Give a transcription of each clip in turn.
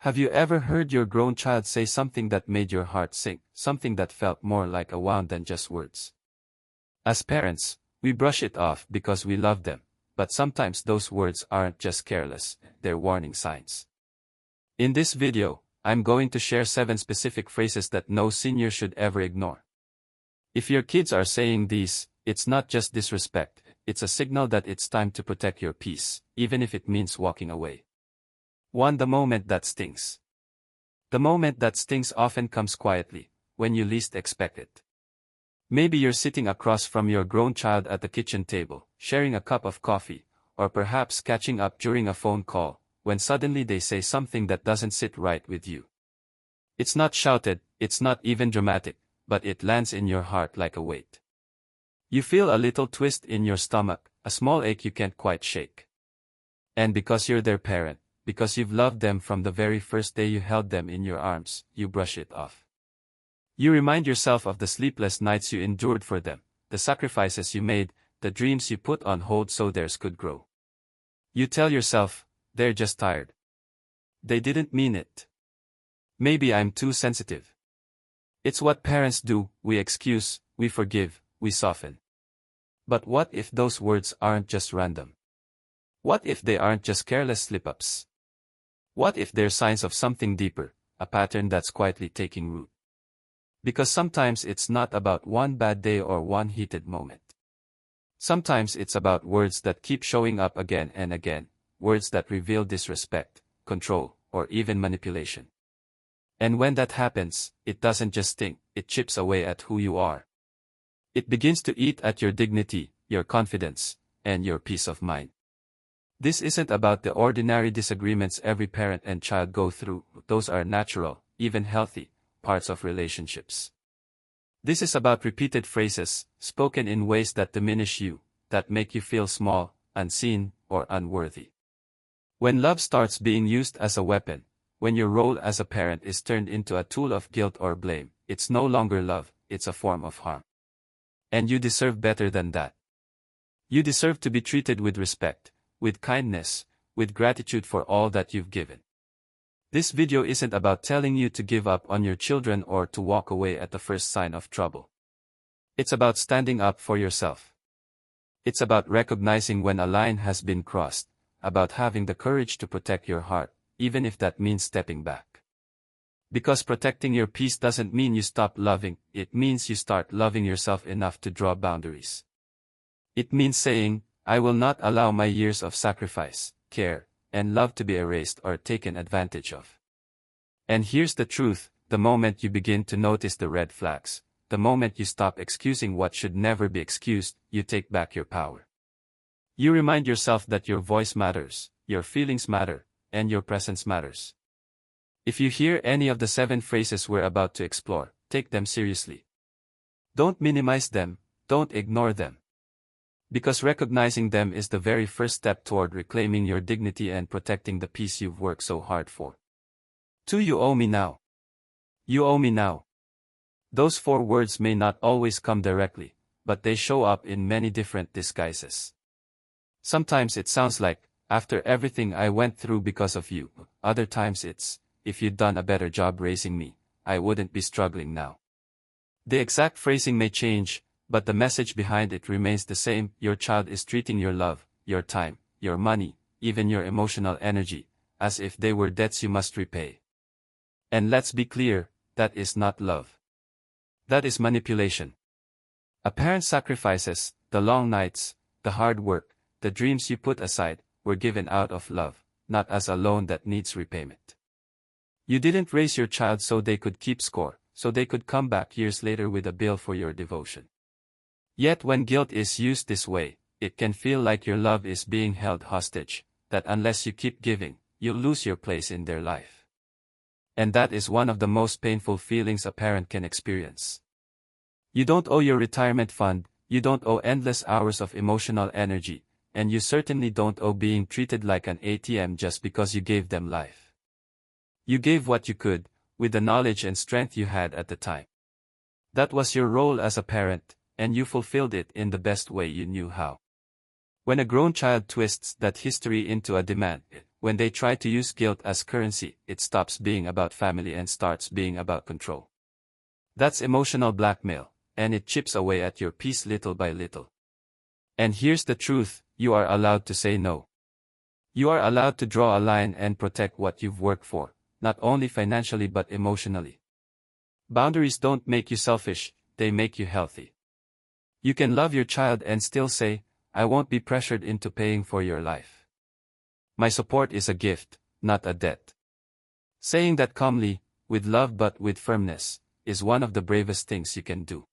Have you ever heard your grown child say something that made your heart sink, something that felt more like a wound than just words? As parents, we brush it off because we love them, but sometimes those words aren't just careless, they're warning signs. In this video, I'm going to share 7 specific phrases that no senior should ever ignore. If your kids are saying these, it's not just disrespect, it's a signal that it's time to protect your peace, even if it means walking away. 1. The moment that stings. The moment that stings often comes quietly, when you least expect it. Maybe you're sitting across from your grown child at the kitchen table, sharing a cup of coffee, or perhaps catching up during a phone call, when suddenly they say something that doesn't sit right with you. It's not shouted, it's not even dramatic, but it lands in your heart like a weight. You feel a little twist in your stomach, a small ache you can't quite shake. And because you're their parent, because you've loved them from the very first day you held them in your arms, you brush it off. You remind yourself of the sleepless nights you endured for them, the sacrifices you made, the dreams you put on hold so theirs could grow. You tell yourself, they're just tired. They didn't mean it. Maybe I'm too sensitive. It's what parents do, we excuse, we forgive, we soften. But what if those words aren't just random? What if they aren't just careless slip-ups? What if they're signs of something deeper, a pattern that's quietly taking root? Because sometimes it's not about one bad day or one heated moment. Sometimes it's about words that keep showing up again and again, words that reveal disrespect, control, or even manipulation. And when that happens, it doesn't just sting, it chips away at who you are. It begins to eat at your dignity, your confidence, and your peace of mind. This isn't about the ordinary disagreements every parent and child go through, those are natural, even healthy, parts of relationships. This is about repeated phrases, spoken in ways that diminish you, that make you feel small, unseen, or unworthy. When love starts being used as a weapon, when your role as a parent is turned into a tool of guilt or blame, it's no longer love, it's a form of harm. And you deserve better than that. You deserve to be treated with respect, with kindness, with gratitude for all that you've given. This video isn't about telling you to give up on your children or to walk away at the first sign of trouble. It's about standing up for yourself. It's about recognizing when a line has been crossed, about having the courage to protect your heart, even if that means stepping back. Because protecting your peace doesn't mean you stop loving, it means you start loving yourself enough to draw boundaries. It means saying, I will not allow my years of sacrifice, care, and love to be erased or taken advantage of. And here's the truth, the moment you begin to notice the red flags, the moment you stop excusing what should never be excused, you take back your power. You remind yourself that your voice matters, your feelings matter, and your presence matters. If you hear any of the 7 phrases we're about to explore, take them seriously. Don't minimize them, don't ignore them. Because recognizing them is the very first step toward reclaiming your dignity and protecting the peace you've worked so hard for. 2. You owe me now. You owe me now. Those 4 words may not always come directly, but they show up in many different disguises. Sometimes it sounds like, after everything I went through because of you. Other times it's, if you'd done a better job raising me, I wouldn't be struggling now. The exact phrasing may change, but the message behind it remains the same. Your child is treating your love, your time, your money, even your emotional energy, as if they were debts you must repay. And let's be clear, that is not love. That is manipulation. A parent's sacrifices, the long nights, the hard work, the dreams you put aside, were given out of love, not as a loan that needs repayment. You didn't raise your child so they could keep score, so they could come back years later with a bill for your devotion. Yet when guilt is used this way, it can feel like your love is being held hostage, that unless you keep giving, you'll lose your place in their life. And that is one of the most painful feelings a parent can experience. You don't owe your retirement fund, you don't owe endless hours of emotional energy, and you certainly don't owe being treated like an ATM just because you gave them life. You gave what you could, with the knowledge and strength you had at the time. That was your role as a parent, and you fulfilled it in the best way you knew how. When a grown child twists that history into a demand, when they try to use guilt as currency, it stops being about family and starts being about control. That's emotional blackmail, and it chips away at your peace little by little. And here's the truth, you are allowed to say no. You are allowed to draw a line and protect what you've worked for, not only financially but emotionally. Boundaries don't make you selfish, they make you healthy. You can love your child and still say, I won't be pressured into paying for your life. My support is a gift, not a debt. Saying that calmly, with love but with firmness, is one of the bravest things you can do.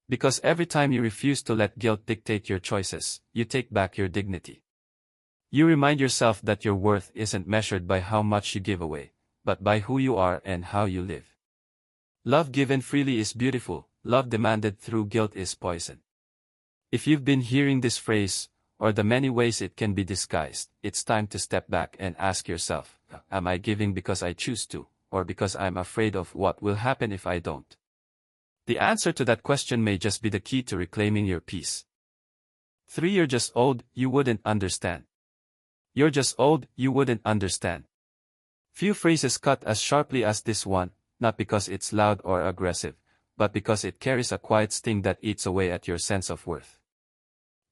Because every time you refuse to let guilt dictate your choices, you take back your dignity. You remind yourself that your worth isn't measured by how much you give away, but by who you are and how you live. Love given freely is beautiful, love demanded through guilt is poison. If you've been hearing this phrase, or the many ways it can be disguised, it's time to step back and ask yourself, am I giving because I choose to, or because I'm afraid of what will happen if I don't? The answer to that question may just be the key to reclaiming your peace. 3. You're just old, you wouldn't understand. You're just old, you wouldn't understand. Few phrases cut as sharply as this one, not because it's loud or aggressive, but because it carries a quiet sting that eats away at your sense of worth.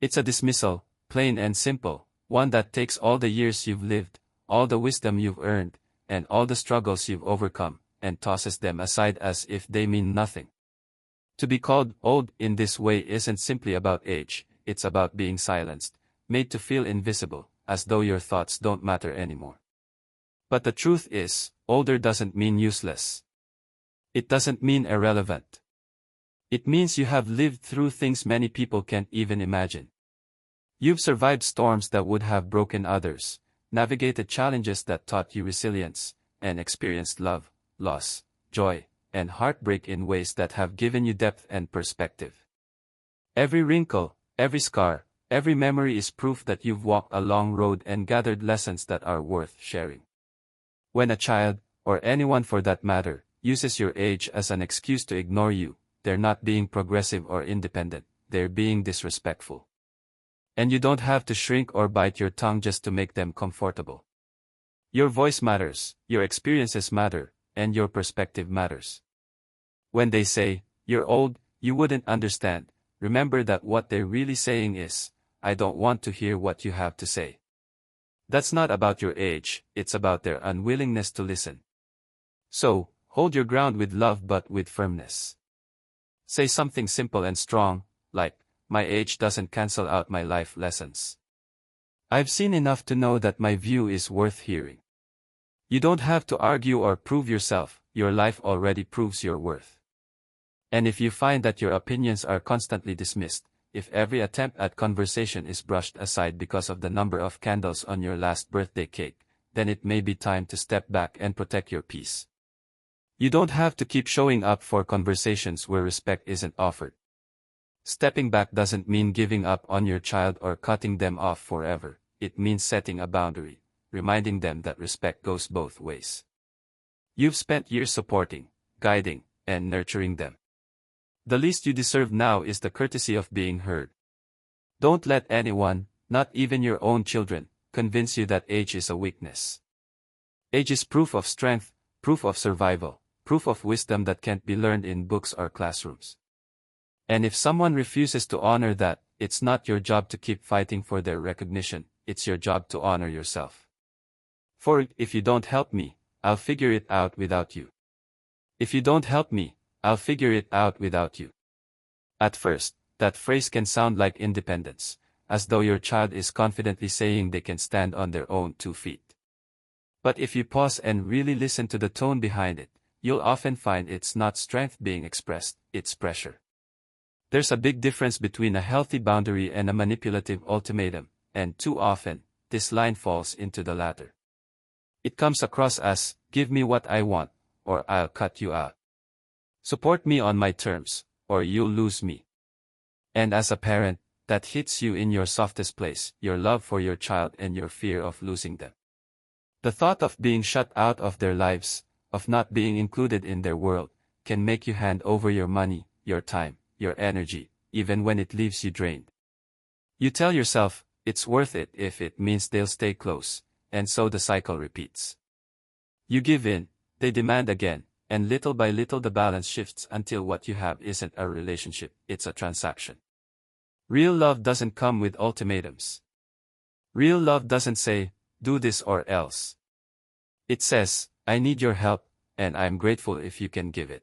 It's a dismissal, plain and simple, one that takes all the years you've lived, all the wisdom you've earned, and all the struggles you've overcome, and tosses them aside as if they mean nothing. To be called old in this way isn't simply about age, it's about being silenced, made to feel invisible, as though your thoughts don't matter anymore. But the truth is, older doesn't mean useless. It doesn't mean irrelevant. It means you have lived through things many people can't even imagine. You've survived storms that would have broken others, navigated challenges that taught you resilience, and experienced love, loss, joy, and heartbreak in ways that have given you depth and perspective. Every wrinkle, every scar, every memory is proof that you've walked a long road and gathered lessons that are worth sharing. When a child, or anyone for that matter, uses your age as an excuse to ignore you, they're not being progressive or independent, they're being disrespectful. And you don't have to shrink or bite your tongue just to make them comfortable. Your voice matters, your experiences matter, and your perspective matters. When they say, you're old, you wouldn't understand, remember that what they're really saying is, I don't want to hear what you have to say. That's not about your age, it's about their unwillingness to listen. So, hold your ground with love but with firmness. Say something simple and strong, like, my age doesn't cancel out my life lessons. I've seen enough to know that my view is worth hearing. You don't have to argue or prove yourself, your life already proves your worth. And if you find that your opinions are constantly dismissed, if every attempt at conversation is brushed aside because of the number of candles on your last birthday cake, then it may be time to step back and protect your peace. You don't have to keep showing up for conversations where respect isn't offered. Stepping back doesn't mean giving up on your child or cutting them off forever, it means setting a boundary, reminding them that respect goes both ways. You've spent years supporting, guiding, and nurturing them. The least you deserve now is the courtesy of being heard. Don't let anyone, not even your own children, convince you that age is a weakness. Age is proof of strength, proof of survival, proof of wisdom that can't be learned in books or classrooms. And if someone refuses to honor that, it's not your job to keep fighting for their recognition, it's your job to honor yourself. For if you don't help me, I'll figure it out without you. If you don't help me, I'll figure it out without you. At first, that phrase can sound like independence, as though your child is confidently saying they can stand on their own 2 feet. But if you pause and really listen to the tone behind it, you'll often find it's not strength being expressed, it's pressure. There's a big difference between a healthy boundary and a manipulative ultimatum, and too often, this line falls into the latter. It comes across as, give me what I want, or I'll cut you out. Support me on my terms, or you'll lose me. And as a parent, that hits you in your softest place, your love for your child and your fear of losing them. The thought of being shut out of their lives, of not being included in their world, can make you hand over your money, your time, your energy, even when it leaves you drained. You tell yourself, it's worth it if it means they'll stay close, and so the cycle repeats. You give in, they demand again, and little by little the balance shifts until what you have isn't a relationship, it's a transaction. Real love doesn't come with ultimatums. Real love doesn't say, do this or else. It says, I need your help, and I'm grateful if you can give it.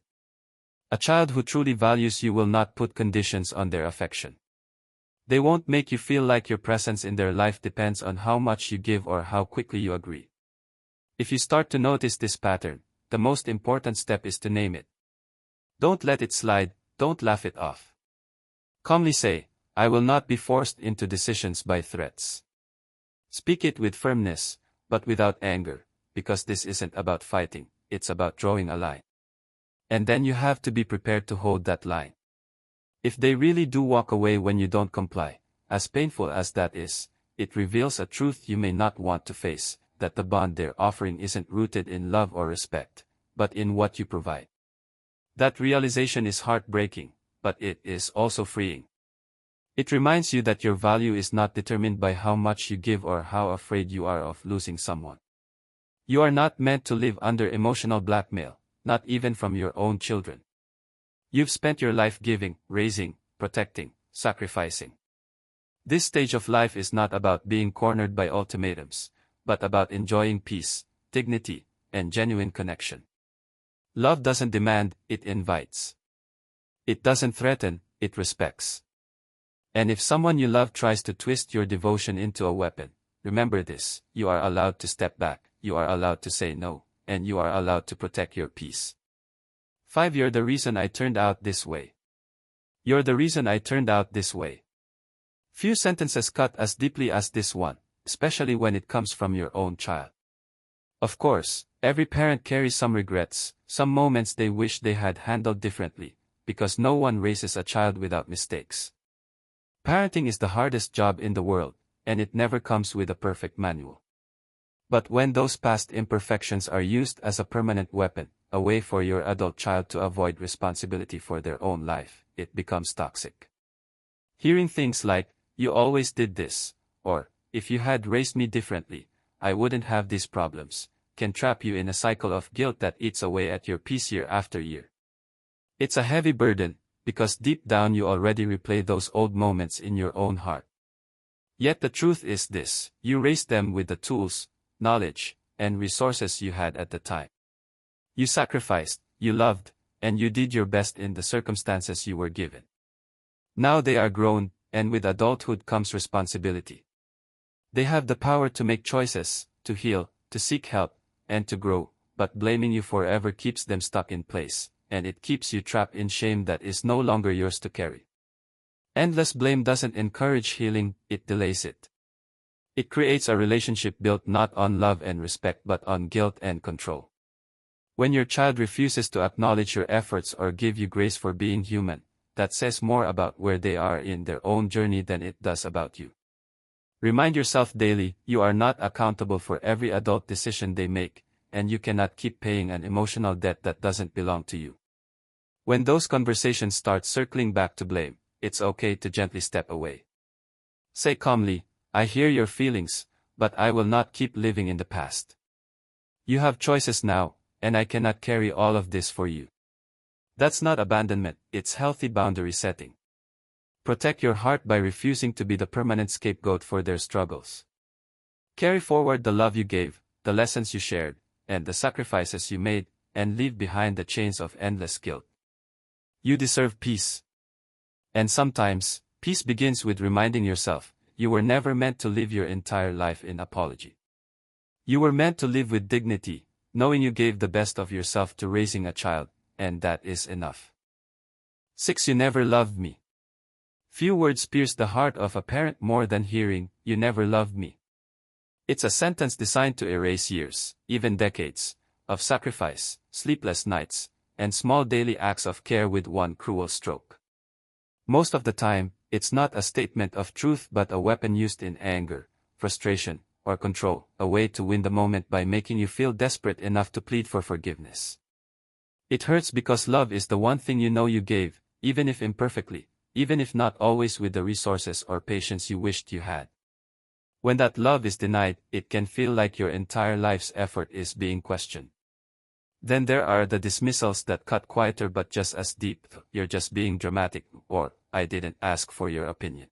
A child who truly values you will not put conditions on their affection. They won't make you feel like your presence in their life depends on how much you give or how quickly you agree. If you start to notice this pattern, the most important step is to name it. Don't let it slide, don't laugh it off. Calmly say, I will not be forced into decisions by threats. Speak it with firmness, but without anger, because this isn't about fighting, it's about drawing a line. And then you have to be prepared to hold that line. If they really do walk away when you don't comply, as painful as that is, it reveals a truth you may not want to face, that the bond they're offering isn't rooted in love or respect, but in what you provide. That realization is heartbreaking, but it is also freeing. It reminds you that your value is not determined by how much you give or how afraid you are of losing someone. You are not meant to live under emotional blackmail, not even from your own children. You've spent your life giving, raising, protecting, sacrificing. This stage of life is not about being cornered by ultimatums, but about enjoying peace, dignity, and genuine connection. Love doesn't demand, it invites. It doesn't threaten, it respects. And if someone you love tries to twist your devotion into a weapon, remember this, you are allowed to step back, you are allowed to say no, and you are allowed to protect your peace. 5. You're the reason I turned out this way. You're the reason I turned out this way. Few sentences cut as deeply as this one, especially when it comes from your own child. Of course, every parent carries some regrets, some moments they wish they had handled differently, because no one raises a child without mistakes. Parenting is the hardest job in the world, and it never comes with a perfect manual. But when those past imperfections are used as a permanent weapon, a way for your adult child to avoid responsibility for their own life, it becomes toxic. Hearing things like, you always did this, or, if you had raised me differently, I wouldn't have these problems, can trap you in a cycle of guilt that eats away at your peace year after year. It's a heavy burden, because deep down you already replay those old moments in your own heart. Yet the truth is this, you raised them with the tools, knowledge, and resources you had at the time. You sacrificed, you loved, and you did your best in the circumstances you were given. Now they are grown, and with adulthood comes responsibility. They have the power to make choices, to heal, to seek help, and to grow, but blaming you forever keeps them stuck in place, and it keeps you trapped in shame that is no longer yours to carry. Endless blame doesn't encourage healing, it delays it. It creates a relationship built not on love and respect but on guilt and control. When your child refuses to acknowledge your efforts or give you grace for being human, that says more about where they are in their own journey than it does about you. Remind yourself daily, you are not accountable for every adult decision they make, and you cannot keep paying an emotional debt that doesn't belong to you. When those conversations start circling back to blame, it's okay to gently step away. Say calmly, I hear your feelings, but I will not keep living in the past. You have choices now, and I cannot carry all of this for you. That's not abandonment, it's healthy boundary setting. Protect your heart by refusing to be the permanent scapegoat for their struggles. Carry forward the love you gave, the lessons you shared, and the sacrifices you made, and leave behind the chains of endless guilt. You deserve peace. And sometimes, peace begins with reminding yourself, you were never meant to live your entire life in apology. You were meant to live with dignity, knowing you gave the best of yourself to raising a child, and that is enough. 6. You never loved me. Few words pierce the heart of a parent more than hearing, you never loved me. It's a sentence designed to erase years, even decades, of sacrifice, sleepless nights, and small daily acts of care with one cruel stroke. Most of the time, it's not a statement of truth but a weapon used in anger, frustration, or control, a way to win the moment by making you feel desperate enough to plead for forgiveness. It hurts because love is the one thing you know you gave, even if imperfectly, even if not always with the resources or patience you wished you had. When that love is denied, it can feel like your entire life's effort is being questioned. Then there are the dismissals that cut quieter but just as deep. You're just being dramatic, or I didn't ask for your opinion.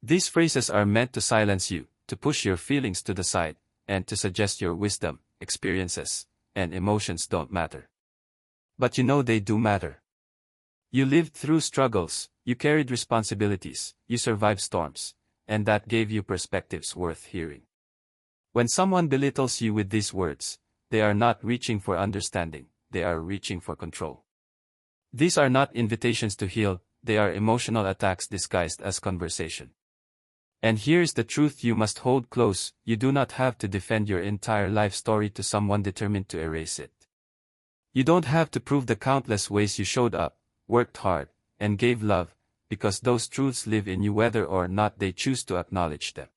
These phrases are meant to silence you, to push your feelings to the side, and to suggest your wisdom, experiences, and emotions don't matter. But you know they do matter. You lived through struggles, you carried responsibilities, you survived storms, and that gave you perspectives worth hearing. When someone belittles you with these words, they are not reaching for understanding, they are reaching for control. These are not invitations to heal, they are emotional attacks disguised as conversation. And here's the truth you must hold close: you do not have to defend your entire life story to someone determined to erase it. You don't have to prove the countless ways you showed up, worked hard, and gave love, because those truths live in you whether or not they choose to acknowledge them.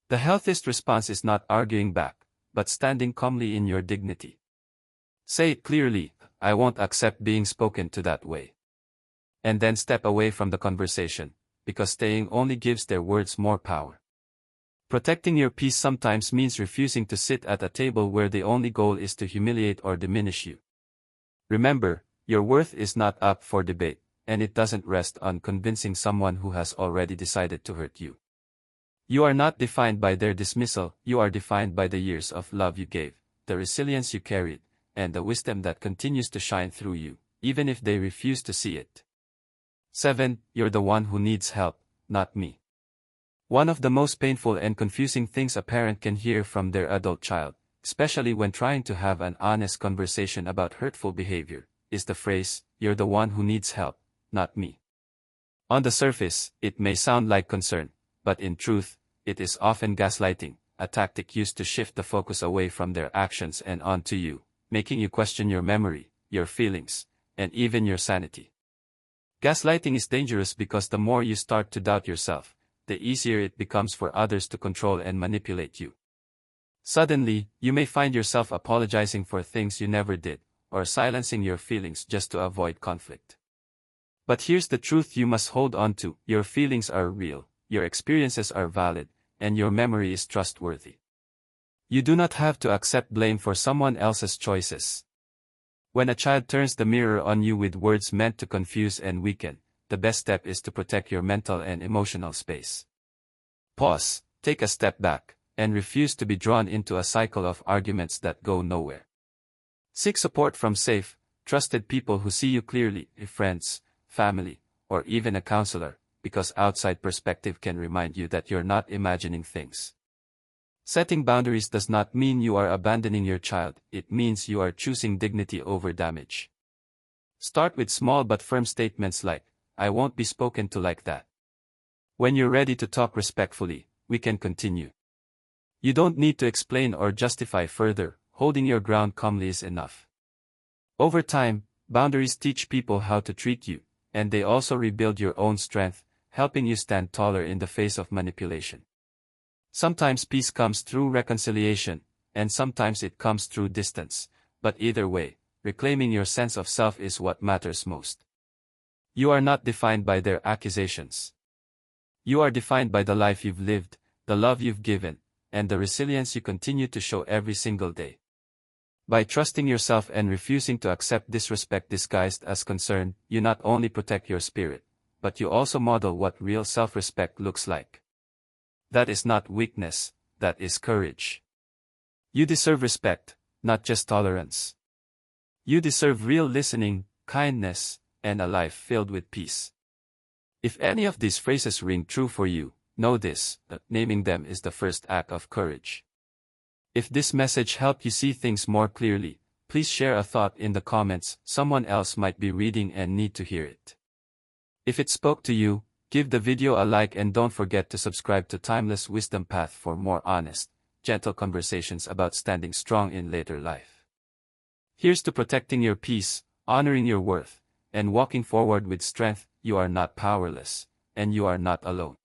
The healthiest response is not arguing back, but standing calmly in your dignity. Say it clearly: I won't accept being spoken to that way. And then step away from the conversation, because staying only gives their words more power. Protecting your peace sometimes means refusing to sit at a table where the only goal is to humiliate or diminish you. Remember, your worth is not up for debate, and it doesn't rest on convincing someone who has already decided to hurt you. You are not defined by their dismissal, you are defined by the years of love you gave, the resilience you carried, and the wisdom that continues to shine through you, even if they refuse to see it. 7. You're the one who needs help, not me. One of the most painful and confusing things a parent can hear from their adult child, especially when trying to have an honest conversation about hurtful behavior, is the phrase, "You're the one who needs help, not me." On the surface, it may sound like concern, but in truth, it is often gaslighting, a tactic used to shift the focus away from their actions and onto you, making you question your memory, your feelings, and even your sanity. Gaslighting is dangerous because the more you start to doubt yourself, the easier it becomes for others to control and manipulate you. Suddenly, you may find yourself apologizing for things you never did, or silencing your feelings just to avoid conflict. But here's the truth you must hold on to: your feelings are real, your experiences are valid, and your memory is trustworthy. You do not have to accept blame for someone else's choices. When a child turns the mirror on you with words meant to confuse and weaken, the best step is to protect your mental and emotional space. Pause, take a step back, and refuse to be drawn into a cycle of arguments that go nowhere. Seek support from safe, trusted people who see you clearly, friends, family, or even a counselor, because outside perspective can remind you that you're not imagining things. Setting boundaries does not mean you are abandoning your child, it means you are choosing dignity over damage. Start with small but firm statements like, "I won't be spoken to like that." When you're ready to talk respectfully, we can continue. You don't need to explain or justify further, holding your ground calmly is enough. Over time, boundaries teach people how to treat you, and they also rebuild your own strength, helping you stand taller in the face of manipulation. Sometimes peace comes through reconciliation, and sometimes it comes through distance, but either way, reclaiming your sense of self is what matters most. You are not defined by their accusations. You are defined by the life you've lived, the love you've given, and the resilience you continue to show every single day. By trusting yourself and refusing to accept disrespect disguised as concern, you not only protect your spirit, but you also model what real self-respect looks like. That is not weakness, that is courage. You deserve respect, not just tolerance. You deserve real listening, kindness, and a life filled with peace. If any of these phrases ring true for you, know this: that naming them is the first act of courage. If this message helped you see things more clearly, please share a thought in the comments. Someone else might be reading and need to hear it. If it spoke to you, give the video a like and don't forget to subscribe to Timeless Wisdom Path for more honest, gentle conversations about standing strong in later life. Here's to protecting your peace, honoring your worth, and walking forward with strength. You are not powerless, and you are not alone.